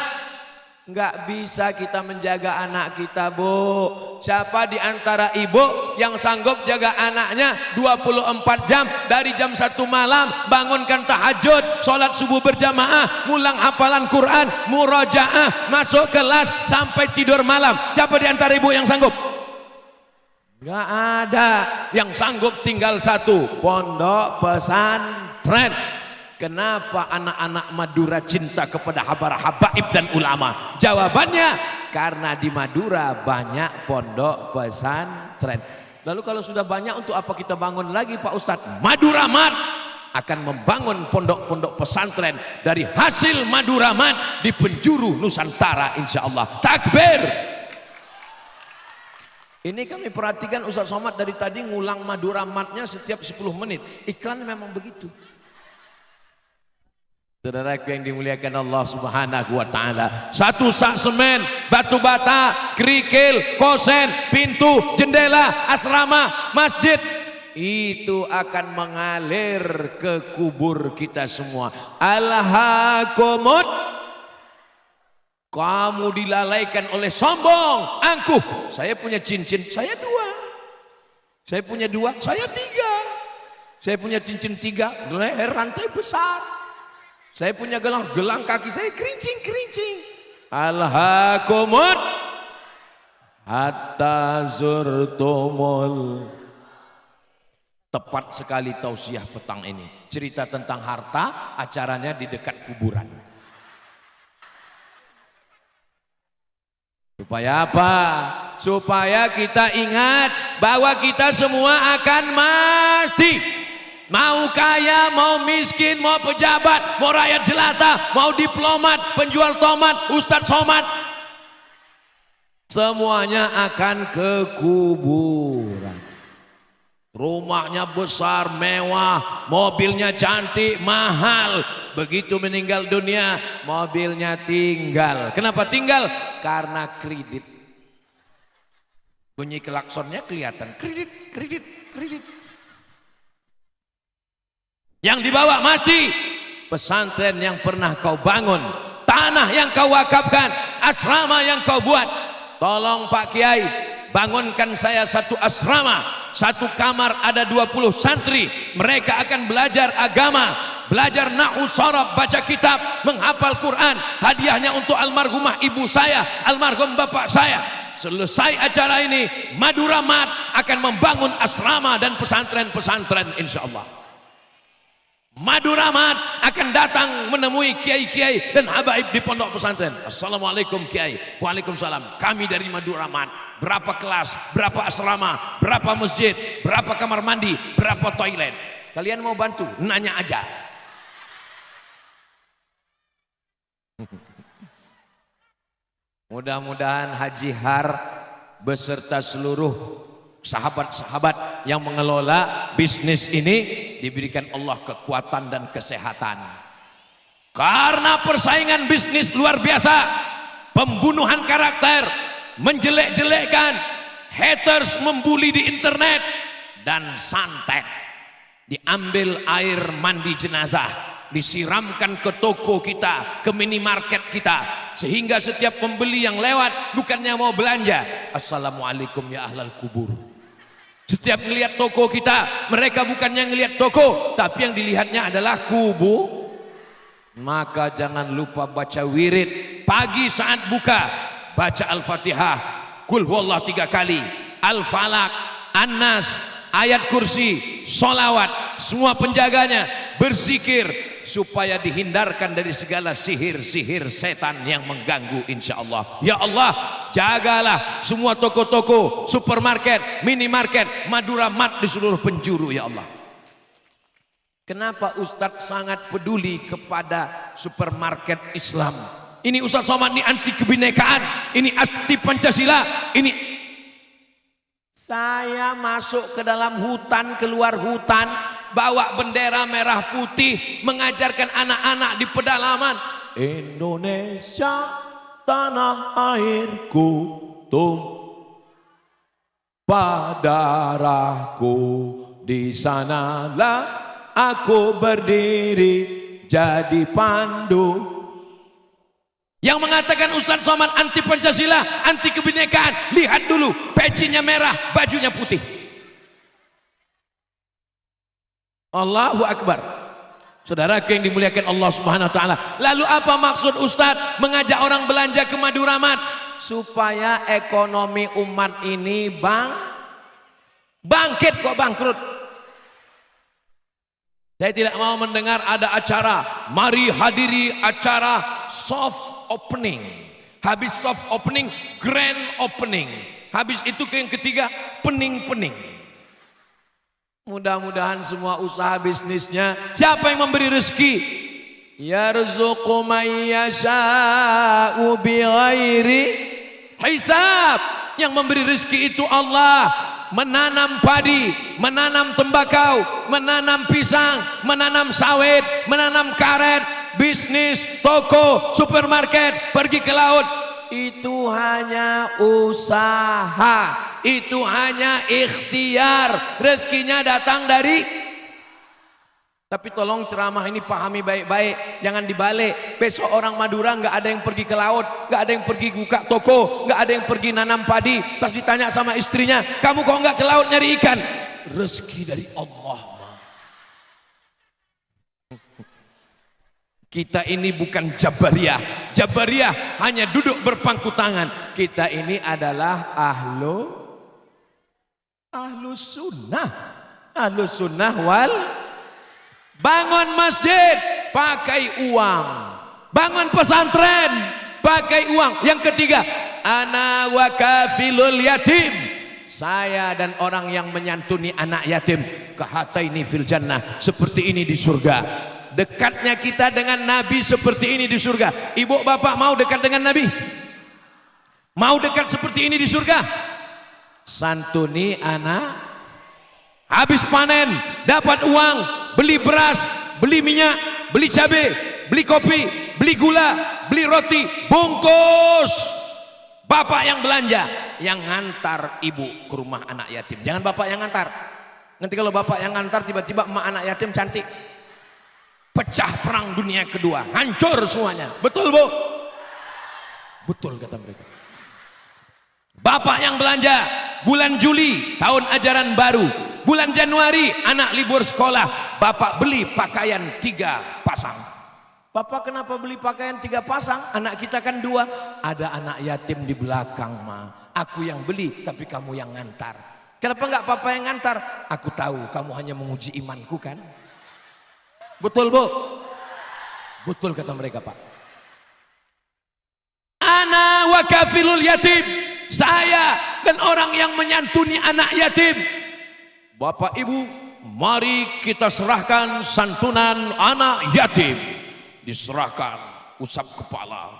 Enggak bisa kita menjaga anak kita, Bu. Siapa di antara ibu yang sanggup jaga anaknya 24 jam dari jam 1 malam, bangunkan tahajud, sholat subuh berjamaah, ngulang hafalan Quran, murojaah, masuk kelas sampai tidur malam? Siapa di antara ibu yang sanggup? Enggak ada. Yang sanggup tinggal satu, pondok pesantren. Kenapa anak-anak Madura cinta kepada habaib dan ulama? Jawabannya, karena di Madura banyak pondok pesantren. Lalu kalau sudah banyak, untuk apa kita bangun lagi Pak Ustadz? Madura Mat akan membangun pondok-pondok pesantren dari hasil Madura Mat di penjuru Nusantara insya Allah. Takbir. Ini kami perhatikan Ustadz Somad dari tadi ngulang Madura Matnya setiap 10 menit. Iklan memang begitu. Saudaraku yang dimuliakan Allah Subhanahu wa taala, satu sak semen, batu bata, kerikil, kosen, pintu, jendela, asrama, masjid itu akan mengalir ke kubur kita semua. Alhaakumut, kamu dilalaikan oleh sombong, angkuh. Saya punya cincin, saya 2. Saya punya 2, saya 3. Saya punya cincin 3, leher rantai besar. Saya punya gelang kaki saya kerincing. Alhaakumut hatta zurtumul. Tepat sekali tausiah petang ini. Cerita tentang harta, acaranya di dekat kuburan. Supaya apa? Supaya kita ingat bahwa kita semua akan mati. Mau kaya, mau miskin, mau pejabat, mau rakyat jelata, mau diplomat, penjual tomat, ustadz somad, semuanya akan ke kuburan. Rumahnya besar, mewah, mobilnya cantik, mahal. Begitu meninggal dunia, mobilnya tinggal. Kenapa tinggal? Karena kredit. Bunyi klaksonnya kelihatan, kredit, kredit, kredit. Yang dibawa mati, pesantren yang pernah kau bangun, tanah yang kau wakafkan, asrama yang kau buat. Tolong Pak Kiai, bangunkan saya satu asrama, satu kamar ada 20 santri. Mereka akan belajar agama, belajar nahwu sharaf, baca kitab, menghafal Quran. Hadiahnya untuk almarhumah ibu saya, almarhum bapak saya. Selesai acara ini, Madura Mat akan membangun asrama dan pesantren-pesantren insya Allah. Madura Mat akan datang menemui kiai-kiai dan habaib di pondok pesantren. Assalamualaikum Kiai. Waalaikumsalam. Kami dari Madura Mat. Berapa kelas, berapa asrama, berapa masjid, berapa kamar mandi, berapa toilet. Kalian mau bantu? Nanya aja. Mudah-mudahan Haji Har beserta seluruh sahabat-sahabat yang mengelola bisnis ini diberikan Allah kekuatan dan kesehatan. Karena persaingan bisnis luar biasa, pembunuhan karakter, menjelek-jelekkan, haters membuli di internet, dan santet. Diambil air mandi jenazah, disiramkan ke toko kita, ke minimarket kita, sehingga setiap pembeli yang lewat bukannya mau belanja, assalamualaikum ya ahlal kubur. Setiap melihat toko kita, mereka bukannya ngelihat toko, tapi yang dilihatnya adalah kubur. Maka jangan lupa baca wirid pagi saat buka, baca Al-Fatihah, Qul huwallah 3 kali, Al-Falaq, An-Nas, ayat kursi, sholawat, semua penjaganya berzikir supaya dihindarkan dari segala sihir-sihir setan yang mengganggu insya Allah. Ya Allah, jagalah semua toko-toko, supermarket, minimarket, Madura Mat di seluruh penjuru ya Allah. Kenapa Ustadz sangat peduli kepada supermarket Islam? Ini Ustadz Somad, ini anti kebinekaan, ini anti Pancasila, ini. Saya masuk ke dalam hutan, keluar hutan, bawa bendera merah putih, mengajarkan anak-anak di pedalaman. Indonesia tanah airku, tumpah darahku, di sanalah aku berdiri jadi pandu. Yang mengatakan Ustadz Somad anti Pancasila, anti kebinekaan, lihat dulu pecinya merah, bajunya putih. Allahu Akbar. Saudaraku yang dimuliakan Allah Subhanahu wa taala. Lalu apa maksud Ustadz mengajak orang belanja ke Madura Mat? Supaya ekonomi umat ini bangkit kok bangkrut. Saya tidak mau mendengar ada acara, mari hadiri acara soft opening. Habis soft opening, grand opening. Habis itu ke yang ketiga, pening-pening. Mudah-mudahan semua usaha bisnisnya, siapa yang memberi rezeki? Yarzuqu may yasha'u bighairi hisab. Yang memberi rezeki itu Allah. Menanam padi, menanam tembakau, menanam pisang, menanam sawit, menanam karet, bisnis, toko, supermarket, pergi ke laut. Itu hanya usaha, itu hanya ikhtiar, rezekinya datang dari. Tapi tolong ceramah ini pahami baik-baik, jangan dibalik. Besok orang Madura nggak ada yang pergi ke laut, nggak ada yang pergi buka toko, nggak ada yang pergi nanam padi. Pas ditanya sama istrinya, kamu kok nggak ke laut nyari ikan? Rezeki dari Allah. Kita ini bukan Jabariyah. Jabariyah hanya duduk berpangku tangan. Kita ini adalah Ahlus Sunnah. Ahlus Sunnah wal. Bangun masjid pakai uang. Bangun pesantren pakai uang. Yang ketiga, ana wa kafilul yatim. Saya dan orang yang menyantuni anak yatim, kahataini fil jannah, seperti ini di surga. Dekatnya kita dengan Nabi seperti ini di surga. Ibu bapak mau dekat dengan Nabi? Mau dekat seperti ini di surga? Santuni anak, habis panen dapat uang, beli beras, beli minyak, beli cabai, beli kopi, beli gula, beli roti, bungkus. Bapak yang belanja, yang ngantar ibu ke rumah anak yatim. Jangan bapak yang ngantar. Nanti kalau bapak yang ngantar tiba-tiba emak anak yatim cantik, pecah perang dunia kedua, hancur semuanya. Betul bu? Betul kata mereka. Bapak yang belanja bulan Juli tahun ajaran baru, bulan Januari anak libur sekolah, bapak beli pakaian 3 pasang. Bapak kenapa beli pakaian 3 pasang? Anak kita kan 2. Ada anak yatim di belakang ma. Aku yang beli tapi kamu yang ngantar. Kenapa enggak papa yang ngantar? Aku tahu kamu hanya menguji imanku kan. Betul bu? Betul kata mereka pak. Ana wa kafilul yatim. Saya dan orang yang menyantuni anak yatim. Bapak ibu, mari kita serahkan santunan anak yatim. Diserahkan, usap kepala.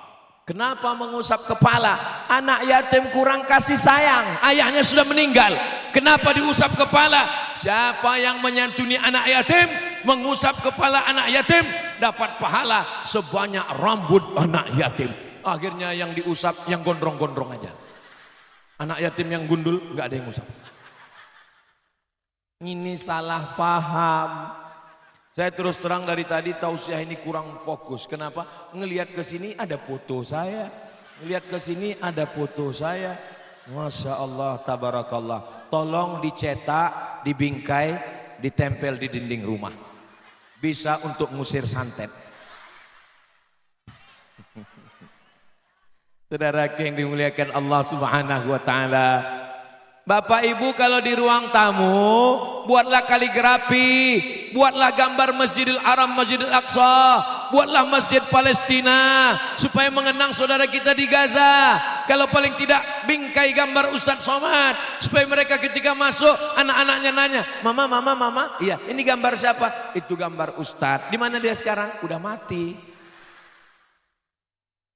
Kenapa mengusap kepala? Anak yatim kurang kasih sayang, ayahnya sudah meninggal. Kenapa diusap kepala? Siapa yang menyantuni anak yatim, mengusap kepala anak yatim, dapat pahala sebanyak rambut anak yatim. Akhirnya yang diusap yang gondrong-gondrong aja. Anak yatim yang gundul nggak ada yang usap. Ini salah paham. Saya terus terang dari tadi tausiah ini kurang fokus. Kenapa? Ngelihat ke sini ada foto saya, ngelihat ke sini ada foto saya. Masya Allah, tabarakallah. Tolong dicetak, dibingkai, ditempel di dinding rumah. Bisa untuk ngusir santet. Saudara yang dimuliakan Allah Subhanahu wa taala. Bapak Ibu kalau di ruang tamu buatlah kaligrafi, buatlah gambar Masjidil Haram, Masjidil Aqsa, buatlah Masjid Palestina supaya mengenang saudara kita di Gaza. Kalau paling tidak bingkai gambar Ustadz Somad supaya mereka ketika masuk anak-anaknya nanya, "Mama, mama, mama, iya, ini gambar siapa?" "Itu gambar Ustadz." "Di mana dia sekarang?" "Udah mati."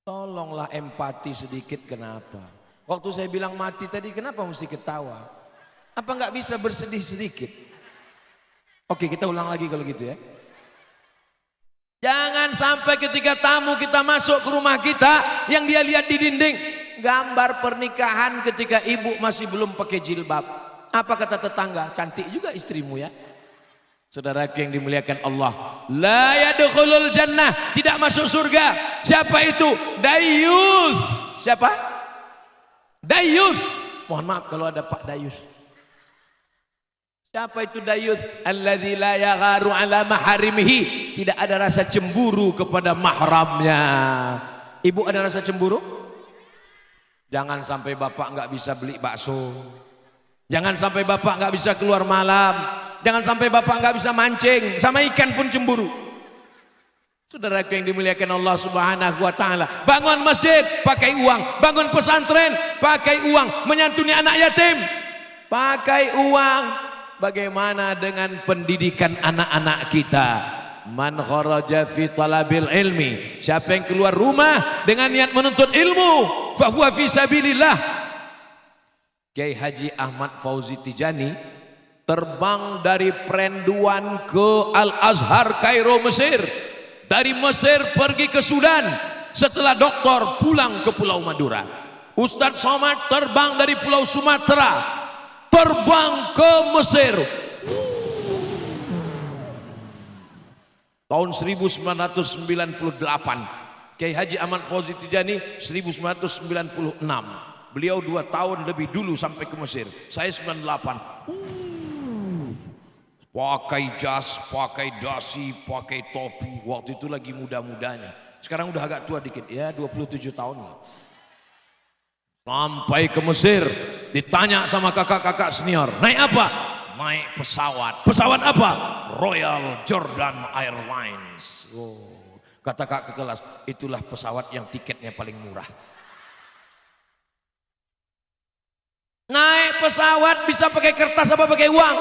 Tolonglah empati sedikit. Kenapa? Waktu saya bilang mati tadi, kenapa mesti ketawa? Apa nggak bisa bersedih sedikit? Oke, kita ulang lagi kalau gitu ya. Jangan sampai ketika tamu kita masuk ke rumah kita, yang dia lihat di dinding gambar pernikahan ketika ibu masih belum pakai jilbab. Apa kata tetangga? "Cantik juga istrimu ya." Saudara yang dimuliakan Allah, la yadkhulul jannah, tidak masuk surga. Siapa itu? Dayus. Siapa? Dayus. Mohon maaf kalau ada Pak Dayus. Siapa itu Dayus? Alladzi la yagharu ala maharimihi, tidak ada rasa cemburu kepada mahramnya. Ibu ada rasa cemburu? Jangan sampai bapak nggak bisa beli bakso. Jangan sampai bapak nggak bisa keluar malam. Jangan sampai bapak nggak bisa mancing, sama ikan pun cemburu. Saudara yang dimuliakan Allah Subhanahu wa taala, bangun masjid pakai uang, bangun pesantren pakai uang, menyantuni anak yatim pakai uang. Bagaimana dengan pendidikan anak-anak kita? Man kharaja fi talabil ilmi, siapa yang keluar rumah dengan niat menuntut ilmu, fa huwa fi sabilillah. Kiai Haji Ahmad Fauzi Tijani terbang dari Perenduan ke Al-Azhar Kairo Mesir, dari Mesir pergi ke Sudan, setelah doktor pulang ke Pulau Madura. Ustadz Somad terbang dari Pulau Sumatera terbang ke Mesir tahun 1998. Kiai Haji Ahmad Fauzi Tijani 1996. Beliau 2 tahun lebih dulu sampai ke Mesir. Saya 98. pakai jas, pakai dasi, pakai topi. Waktu itu lagi muda-mudanya. Sekarang udah agak tua dikit, ya 27 tahun lah. Sampai ke Mesir, ditanya sama kakak-kakak senior, naik apa? Naik pesawat. Pesawat apa? Royal Jordan Airlines. Oh, kata kakak kelas, itulah pesawat yang tiketnya paling murah. Naik pesawat bisa pakai kertas apa pakai uang?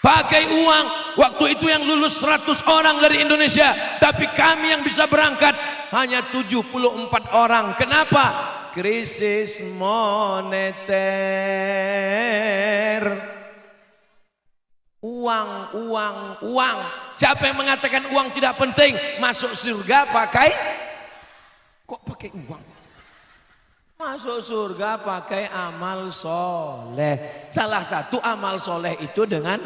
Pakai uang. Waktu itu yang lulus 100 orang dari Indonesia, tapi kami yang bisa berangkat hanya 74 orang. Kenapa? Krisis moneter. Uang. Siapa yang mengatakan uang tidak penting? Masuk surga pakai? Kok pakai uang? Masuk surga pakai amal soleh. Salah satu amal soleh itu dengan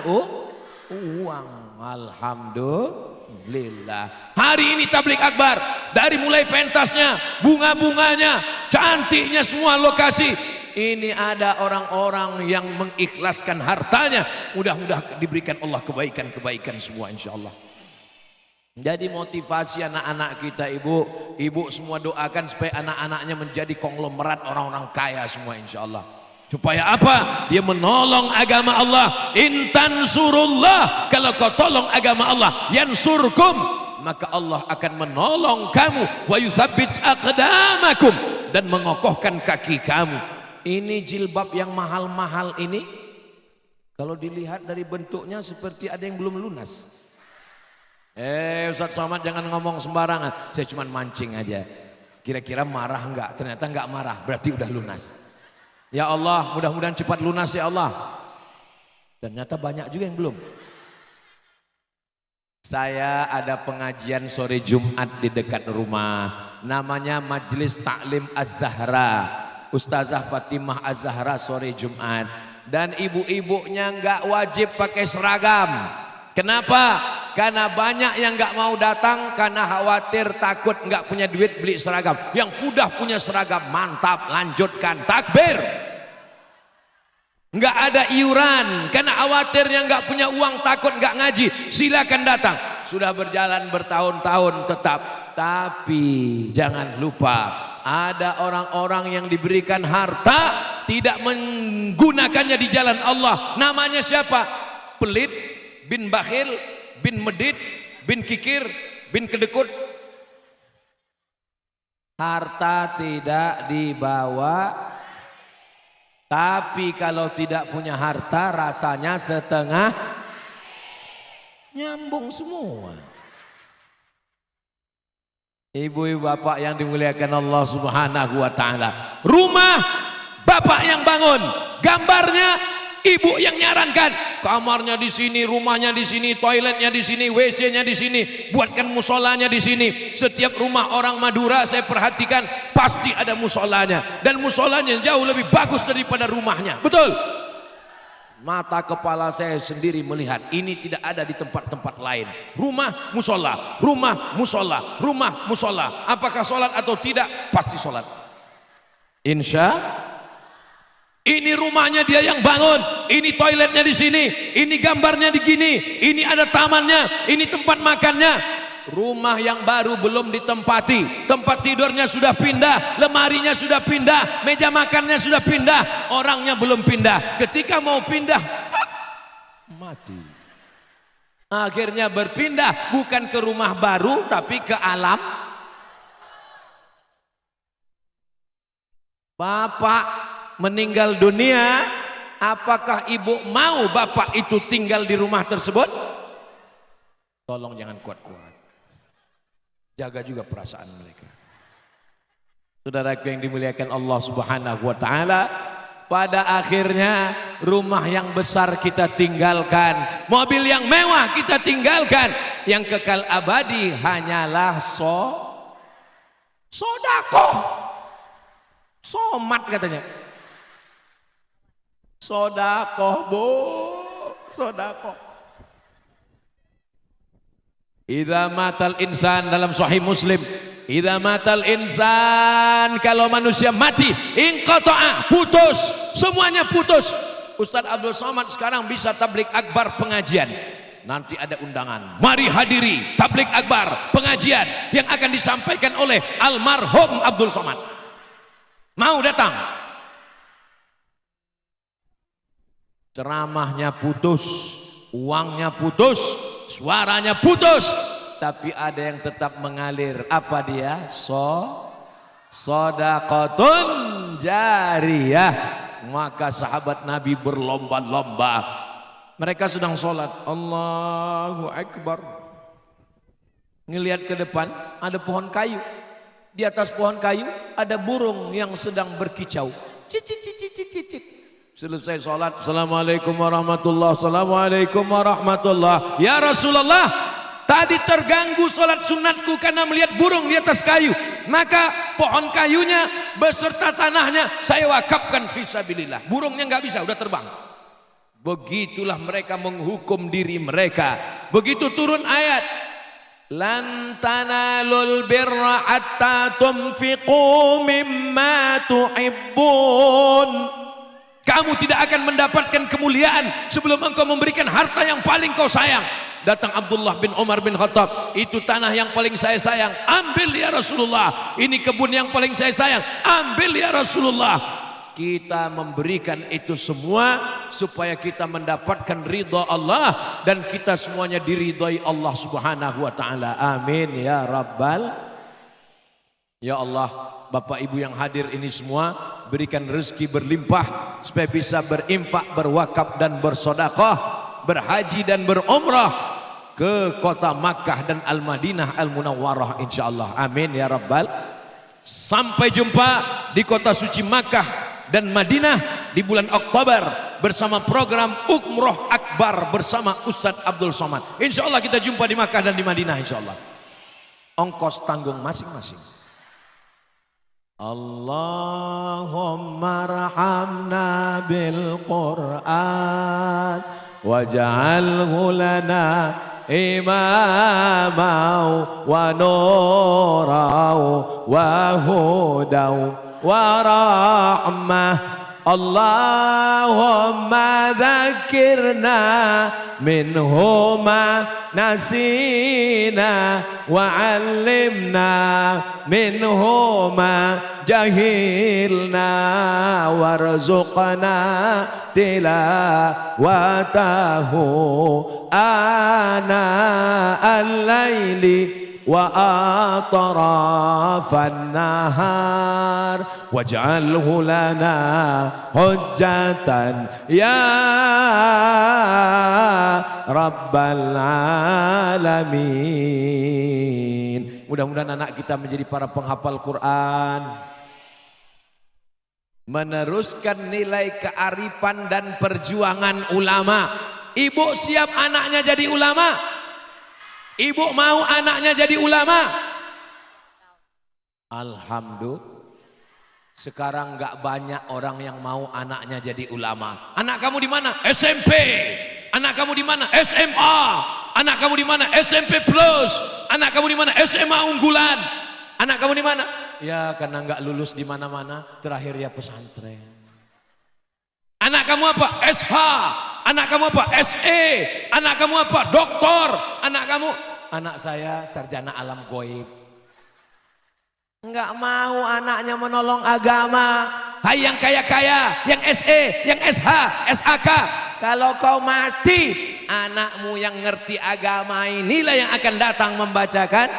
uang. Alhamdulillah. Hari ini tablik akbar, dari mulai pentasnya, bunga-bunganya, cantiknya semua lokasi. Ini ada orang-orang yang mengikhlaskan hartanya. Mudah-mudahan diberikan Allah kebaikan-kebaikan semua insya Allah. Jadi motivasi anak-anak kita, ibu semua doakan supaya anak-anaknya menjadi konglomerat orang-orang kaya semua insya Allah. Supaya apa? Dia menolong agama Allah. Intan surullah, kalau kau tolong agama Allah, yansurkum, maka Allah akan menolong kamu. Wa yuthabbit aqdamakum, dan mengokohkan kaki kamu. Ini jilbab yang mahal-mahal ini, kalau dilihat dari bentuknya seperti ada yang belum lunas. Ustaz Somad jangan ngomong sembarangan. Saya cuma mancing aja. Kira-kira marah enggak? Ternyata enggak marah, berarti udah lunas. Ya Allah, mudah-mudahan cepat lunas ya Allah. Ternyata banyak juga yang belum. Saya ada pengajian sore Jumat di dekat rumah. Namanya Majelis Taklim Az-Zahra. Ustazah Fatimah Az-Zahra sore Jumat. Dan ibu-ibunya enggak wajib pakai seragam. Kenapa? Karena banyak yang nggak mau datang karena khawatir takut nggak punya duit beli seragam. Yang udah punya seragam mantap, lanjutkan takbir. Nggak ada iuran karena khawatirnya nggak punya uang, takut nggak ngaji. Silakan datang. Sudah berjalan bertahun-tahun tetap. Tapi jangan lupa ada orang-orang yang diberikan harta tidak menggunakannya di jalan Allah. Namanya siapa? Pelit, bin bakhil, bin medit, bin kikir, bin kedekut. Harta tidak dibawa, tapi kalau tidak punya harta rasanya setengah nyambung semua. Ibu-ibu bapak yang dimuliakan Allah Subhanahu wa taala, rumah bapak yang bangun, gambarnya ibu yang nyarankan, kamarnya di sini, rumahnya di sini, toiletnya di sini, WC-nya di sini, buatkan musolanya di sini. Setiap rumah orang Madura saya perhatikan pasti ada musolanya, dan musolanya jauh lebih bagus daripada rumahnya. Betul? Mata kepala saya sendiri melihat ini tidak ada di tempat-tempat lain. Rumah musola, rumah musola, rumah musola. Apakah sholat atau tidak? Pasti sholat. Insya. Ini rumahnya dia yang bangun, ini toiletnya di sini, ini gambarnya di gini, ini ada tamannya, ini tempat makannya. Rumah yang baru belum ditempati, tempat tidurnya sudah pindah, lemarinya sudah pindah, meja makannya sudah pindah, orangnya belum pindah. Ketika mau pindah, mati. Akhirnya berpindah bukan ke rumah baru tapi ke alam. Bapak meninggal dunia, apakah ibu mau bapak itu tinggal di rumah tersebut? Tolong jangan kuat-kuat, jaga juga perasaan mereka. Saudaraku yang dimuliakan Allah Subhanahu wa taala, pada akhirnya rumah yang besar kita tinggalkan, mobil yang mewah kita tinggalkan, yang kekal abadi hanyalah sodakoh. Somat katanya. Sodakoh bu, sodakoh. Idza matal insan, dalam Sahih Muslim, idza matal insan, kalau manusia mati, inqata'a, putus, semuanya putus. Ustadz Abdul Somad sekarang bisa tablik akbar pengajian. Nanti ada undangan, mari hadiri tablik akbar pengajian yang akan disampaikan oleh almarhum Abdul Somad. Mau datang? Ceramahnya putus, uangnya putus, suaranya putus, tapi ada yang tetap mengalir. Apa dia? Sodaqatun jariyah. Maka sahabat Nabi berlomba-lomba. Mereka sedang sholat, Allahu Akbar. Ngelihat ke depan ada pohon kayu. Di atas pohon kayu ada burung yang sedang berkicau. Cicit cicit cicit. Selesai sholat, Assalamualaikum warahmatullahi wabarakatuh. Assalamualaikum warahmatullahi. Ya Rasulullah, tadi terganggu sholat sunatku karena melihat burung di atas kayu. Maka pohon kayunya beserta tanahnya saya wakafkan fisabilillah. Burungnya nggak bisa, udah terbang. Begitulah mereka menghukum diri mereka. Begitu turun ayat, lan tanalul birra hatta tunfiqu mimma tuhibbun. Kamu tidak akan mendapatkan kemuliaan sebelum engkau memberikan harta yang paling kau sayang. Datang Abdullah bin Umar bin Khattab, itu tanah yang paling saya sayang, ambil ya Rasulullah. Ini kebun yang paling saya sayang, ambil ya Rasulullah. Kita memberikan itu semua supaya kita mendapatkan ridha Allah dan kita semuanya diridhai Allah Subhanahu wa taala. Amin ya rabbal. Ya Allah, Bapak Ibu yang hadir ini semua berikan rezeki berlimpah supaya bisa berinfak, berwakaf dan bersedekah, berhaji dan berumrah ke kota Makkah dan Al-Madinah Al-Munawwarah insyaallah. Amin ya rabbal. Sampai jumpa di kota suci Makkah dan Madinah di bulan Oktober bersama program Umroh Akbar bersama Ustadz Abdul Somad. Insya Allah kita jumpa di Makkah dan di Madinah insya Allah. Ongkos tanggung masing-masing. Allahumma rahamna bil Qur'an waj'alhu lana imamau wa nurau wa hudau ورحمة اللهم ذكرنا منه ما نسينا وعلمنا منه ما جهلنا وارزقنا تلاوته آناء الليل وأطراف النهار واجعله لنا حجة يا رب العالمين. Mudah-mudahan anak kita menjadi para penghafal Quran, meneruskan nilai kearifan dan perjuangan ulama. Ibu siap anaknya jadi ulama? Ibu mau anaknya jadi ulama? Alhamdulillah. Sekarang nggak banyak orang yang mau anaknya jadi ulama. Anak kamu di mana? SMP. Anak kamu di mana? SMA. Anak kamu di mana? SMP Plus. Anak kamu di mana? SMA unggulan. Anak kamu di mana? Ya karena nggak lulus di mana-mana, terakhir ya pesantren. Anak kamu apa? SH. Anak kamu apa? SE. Anak kamu apa? Doktor. Anak kamu? Anak saya sarjana alam goib. Enggak mau anaknya menolong agama. Hai yang kaya-kaya, yang SE, yang SH, SAK. Kalau kau mati, anakmu yang ngerti agama inilah yang akan datang membacakan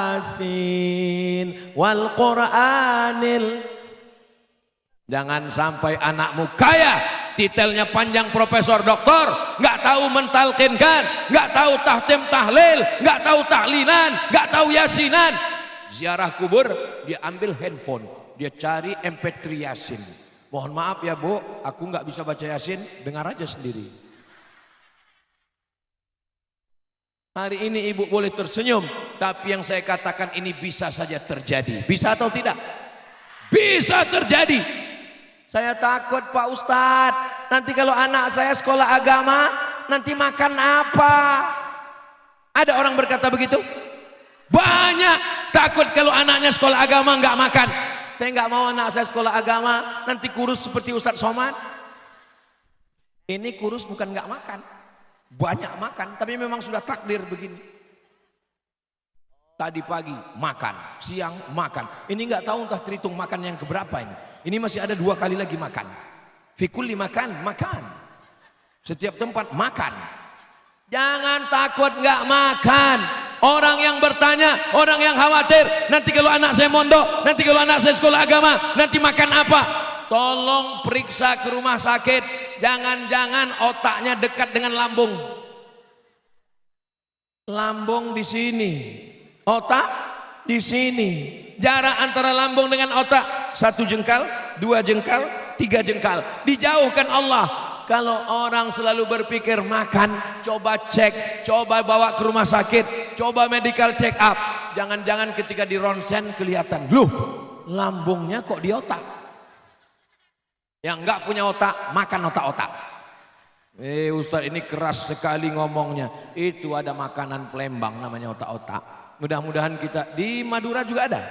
Yasin wal Qur'anil. Jangan sampai anakmu kaya, titelnya panjang profesor doktor, nggak tahu mentalkinkan, nggak tahu tahtim tahlil, nggak tahu tahlilan, nggak tahu yasinan. Ziarah kubur, dia ambil handphone, dia cari MP3 Yasin. Mohon maaf ya Bu, aku nggak bisa baca Yasin, dengar aja sendiri. Hari ini ibu boleh tersenyum, tapi yang saya katakan ini bisa saja terjadi. Bisa atau tidak? Bisa terjadi. Saya takut Pak Ustadz, nanti kalau anak saya sekolah agama, nanti makan apa? Ada orang berkata begitu? Banyak takut kalau anaknya sekolah agama nggak makan. Saya nggak mau anak saya sekolah agama nanti kurus seperti Ustadz Somad. Ini kurus bukan nggak makan, banyak makan, tapi memang sudah takdir begini. Tadi pagi makan, siang makan. Ini nggak tahu entah terhitung makan yang keberapa ini. Ini masih ada 2 kali lagi makan. Fikul makan, makan. Setiap tempat makan. Jangan takut nggak makan. Orang yang bertanya, orang yang khawatir, nanti kalau anak saya mondok, nanti kalau anak saya sekolah agama, nanti makan apa? Tolong periksa ke rumah sakit. Jangan-jangan otaknya dekat dengan lambung. Lambung di sini, otak di sini. Jarak antara lambung dengan otak 1 jengkal, 2 jengkal, 3 jengkal. Dijauhkan Allah. Kalau orang selalu berpikir makan, coba cek, coba bawa ke rumah sakit, coba medical check up. Jangan-jangan ketika di ronsen kelihatan, loh, lambungnya kok di otak. Yang enggak punya otak, makan otak-otak. Ustaz ini keras sekali ngomongnya. Itu ada makanan Palembang namanya otak-otak. Mudah-mudahan kita di Madura juga ada.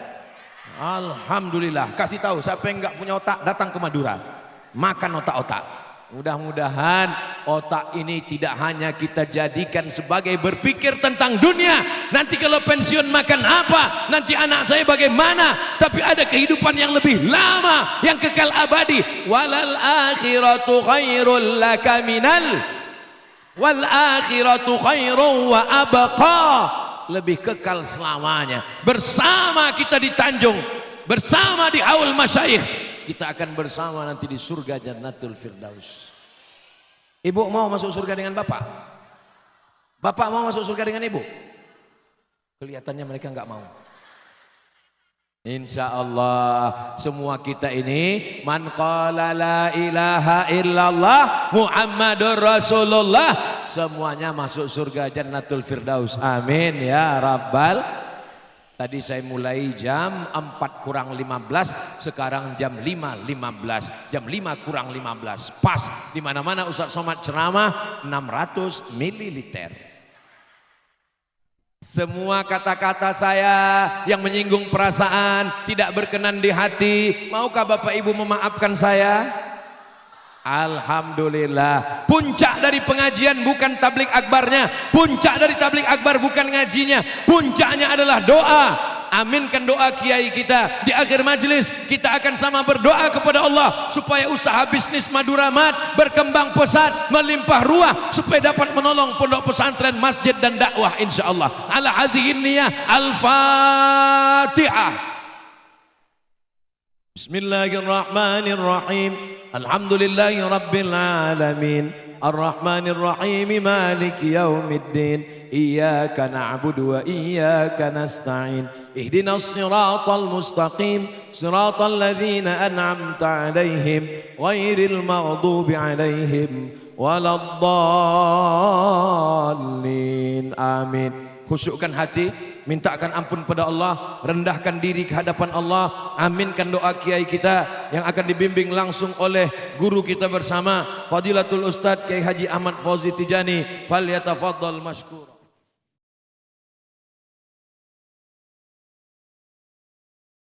Alhamdulillah. Kasih tahu siapa yang enggak punya otak datang ke Madura. Makan otak-otak. Mudah-mudahan otak ini tidak hanya kita jadikan sebagai berpikir tentang dunia. Nanti kalau pensiun makan apa? Nanti anak saya bagaimana? Tapi ada kehidupan yang lebih lama, yang kekal abadi. Walal akhiratu khairul laka minal wal akhiratu khairu wa abqa. Lebih kekal selamanya. Bersama kita di Tanjung, bersama di Haul Masyayikh. Kita akan bersama nanti di surga Jannatul Firdaus. Ibu mau masuk surga dengan bapak? Bapak mau masuk surga dengan ibu? Kelihatannya mereka nggak mau. Insya Allah semua kita ini man qala la ilaha illallah Muhammadur Rasulullah, semuanya masuk surga Jannatul Firdaus. Amin ya Rabbal. Tadi saya mulai jam 4 kurang 15, sekarang jam 5.15, jam 5 kurang 15, pas. Di mana-mana Ustaz Somad ceramah 600 ml. Semua kata-kata saya yang menyinggung perasaan, tidak berkenan di hati, maukah Bapak Ibu memaafkan saya? Alhamdulillah. Puncak dari pengajian bukan tablik akbarnya, puncak dari tablik akbar bukan ngajinya, puncaknya adalah doa. Aminkan doa kiai kita. Di akhir majelis kita akan sama berdoa kepada Allah supaya usaha bisnis Madura Mat berkembang pesat, melimpah ruah, supaya dapat menolong pondok pesantren, masjid dan dakwah insyaallah. Ala hazihin niyah. Al-Fatihah. Bismillahirrahmanirrahim. Alhamdulillahi Rabbil Alamin. Ar-Rahmanir Rahim. Maliki yaumiddin. Iyyaka na'budu wa iyyaka nasta'in. Ihdinas siratal mustaqim. Siratal ladzina an'amta 'alaihim ghairil maghdubi 'alaihim waladdallin. Amin. Khusyukkan hati, mintakan ampun pada Allah, rendahkan diri ke hadapan Allah, aminkan doa kiai kita yang akan dibimbing langsung oleh guru kita bersama Fadilatul Ustadz Kiai Haji Ahmad Fauzi Tijani. Falyatafaddal mashkur.